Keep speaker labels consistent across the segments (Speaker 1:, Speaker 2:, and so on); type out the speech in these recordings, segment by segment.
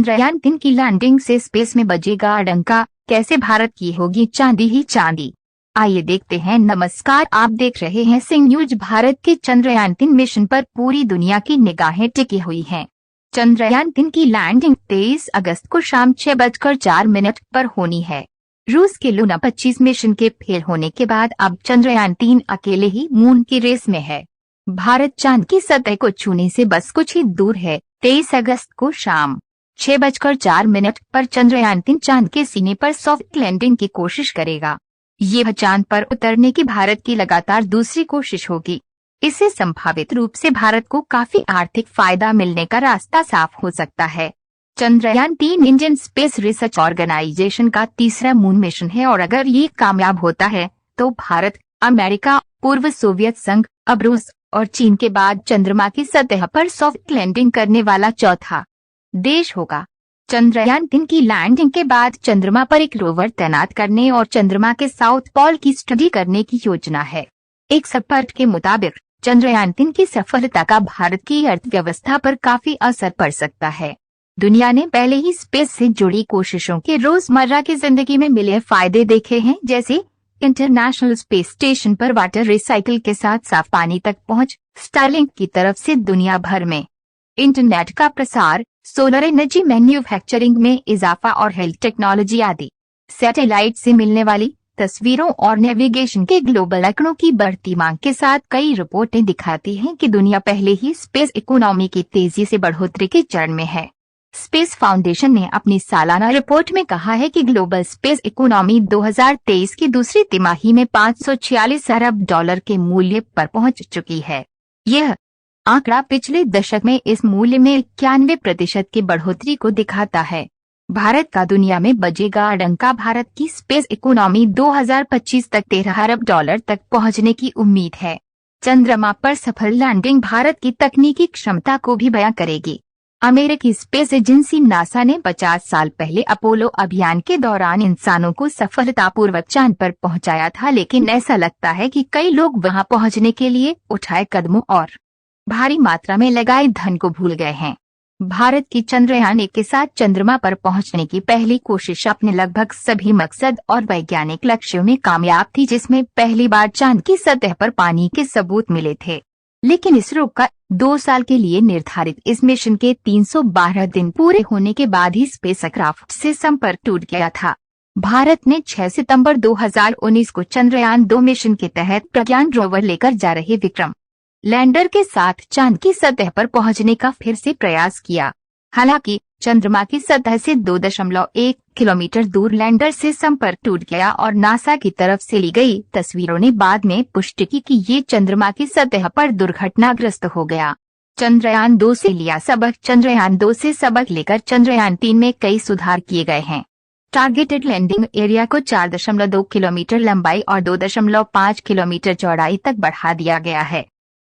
Speaker 1: चंद्रयान 3 की लैंडिंग से स्पेस में बजेगा डंका, कैसे भारत की होगी चांदी ही चांदी। आइए देखते हैं। नमस्कार, आप देख रहे हैं सिंह न्यूज। भारत के चंद्रयान 3 मिशन पर पूरी दुनिया की निगाहें टिकी हुई हैं। चंद्रयान 3 की लैंडिंग 23 अगस्त को शाम 6:04 पर होनी है। रूस के लूना 25 मिशन के फेल होने के बाद अब चंद्रयान 3 अकेले ही मून की रेस में है। भारत चांद की सतह को छूने से बस कुछ ही दूर है। 23 अगस्त को शाम 6:04 पर चंद्रयान 3 चांद के सीने पर सॉफ्ट लैंडिंग की कोशिश करेगा। यह चांद पर उतरने की भारत की लगातार दूसरी कोशिश होगी। इससे संभावित रूप से भारत को काफी आर्थिक फायदा मिलने का रास्ता साफ हो सकता है। Chandrayaan 3 Indian space research organisation का तीसरा मून मिशन है और अगर ये कामयाब होता है तो भारत, अमेरिका, पूर्व सोवियत संघ, अब रूस और चीन के बाद चंद्रमा की सतह पर सॉफ्ट लैंडिंग करने वाला चौथा देश होगा। चंद्रयान 3 की लैंडिंग के बाद चंद्रमा पर एक रोवर तैनात करने और चंद्रमा के साउथ पोल की स्टडी करने की योजना है। एक एक्सपर्ट के मुताबिक चंद्रयान 3 की सफलता का भारत की अर्थव्यवस्था पर काफी असर पड़ सकता है। दुनिया ने पहले ही स्पेस से जुड़ी कोशिशों के रोजमर्रा की जिंदगी में मिले फायदे देखे हैं, जैसे इंटरनेशनल स्पेस स्टेशन पर वाटर रिसाइकिल के साथ साफ पानी तक पहुंच, स्टारलिंक की तरफ से दुनिया भर में इंटरनेट का प्रसार, सोलर एनर्जी मैन्युफैक्चरिंग में इजाफा और हेल्थ टेक्नोलॉजी आदि। सैटेलाइट से मिलने वाली तस्वीरों और नेविगेशन के ग्लोबल आंकड़ों की बढ़ती मांग के साथ कई रिपोर्टें दिखाती हैं कि दुनिया पहले ही स्पेस इकोनॉमी की तेजी से बढ़ोतरी के चरण में है। स्पेस फाउंडेशन ने अपनी सालाना रिपोर्ट में कहा है कि ग्लोबल स्पेस इकोनॉमी 2023 की दूसरी तिमाही में $546 अरब के मूल्य पर पहुंच चुकी है। यह आंकड़ा पिछले दशक में इस मूल्य में 91% की बढ़ोतरी को दिखाता है। भारत का दुनिया में बजेगा डंका। भारत की स्पेस इकोनॉमी 2025 तक $13 अरब तक पहुंचने की उम्मीद है। चंद्रमा पर सफल लैंडिंग भारत की तकनीकी क्षमता को भी बयां करेगी। अमेरिकी स्पेस एजेंसी नासा ने 50 साल पहले अपोलो अभियान के दौरान इंसानों को सफलतापूर्वक चांद पर पहुंचाया था, लेकिन ऐसा लगता है कि कई लोग वहां पहुंचने के लिए उठाए कदमों और भारी मात्रा में लगाए धन को भूल गए हैं। भारत की चंद्रयान 1 के साथ चंद्रमा पर पहुंचने की पहली कोशिश अपने लगभग सभी मकसद और वैज्ञानिक लक्ष्यों में कामयाब थी, जिसमें पहली बार चांद की सतह पर पानी के सबूत मिले थे। लेकिन इसरो का 2 साल के लिए निर्धारित इस मिशन के 312 दिन पूरे होने के बाद ही स्पेसक्राफ्ट से संपर्क टूट गया था। भारत ने 6 सितंबर 2019 को चंद्रयान 2 मिशन के तहत प्रज्ञान रोवर लेकर जा रहे विक्रम लैंडर के साथ चांद की सतह पर पहुंचने का फिर से प्रयास किया। हालांकि चंद्रमा की सतह से 2.1 किलोमीटर दूर लैंडर से संपर्क टूट गया और नासा की तरफ से ली गई तस्वीरों ने बाद में पुष्टि की कि ये चंद्रमा की सतह पर दुर्घटनाग्रस्त हो गया। चंद्रयान 2 से लिया सबक। चंद्रयान 2 से सबक लेकर चंद्रयान 3 में कई सुधार किए गए हैं। टारगेटेड लैंडिंग एरिया को 4.2 किलोमीटर लंबाई और 2.5 किलोमीटर चौड़ाई तक बढ़ा दिया गया है।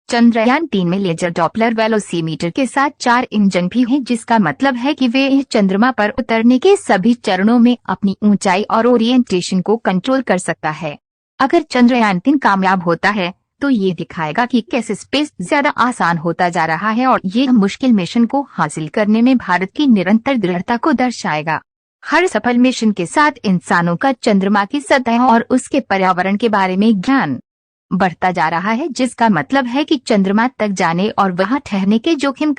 Speaker 1: चंद्रयान 3 में लेजर डॉपलर वेलोसीमीटर के साथ 4 इंजन भी हैं, जिसका मतलब है कि वे चंद्रमा पर उतरने के सभी चरणों में अपनी ऊंचाई और ओरिएंटेशन को कंट्रोल कर सकता है। अगर चंद्रयान 3 कामयाब होता है तो ये दिखाएगा कि कैसे स्पेस ज्यादा आसान होता जा रहा है और ये मुश्किल मिशन को हासिल करने में भारत की निरंतर दृढ़ता को दर्शाएगा। हर सफल मिशन के साथ इंसानों का चंद्रमा की सतह और उसके पर्यावरण के बारे में ज्ञान बढ़ता जा रहा है, जिसका मतलब है कि चंद्रमा तक जाने और वहां ठहरने के जोखिम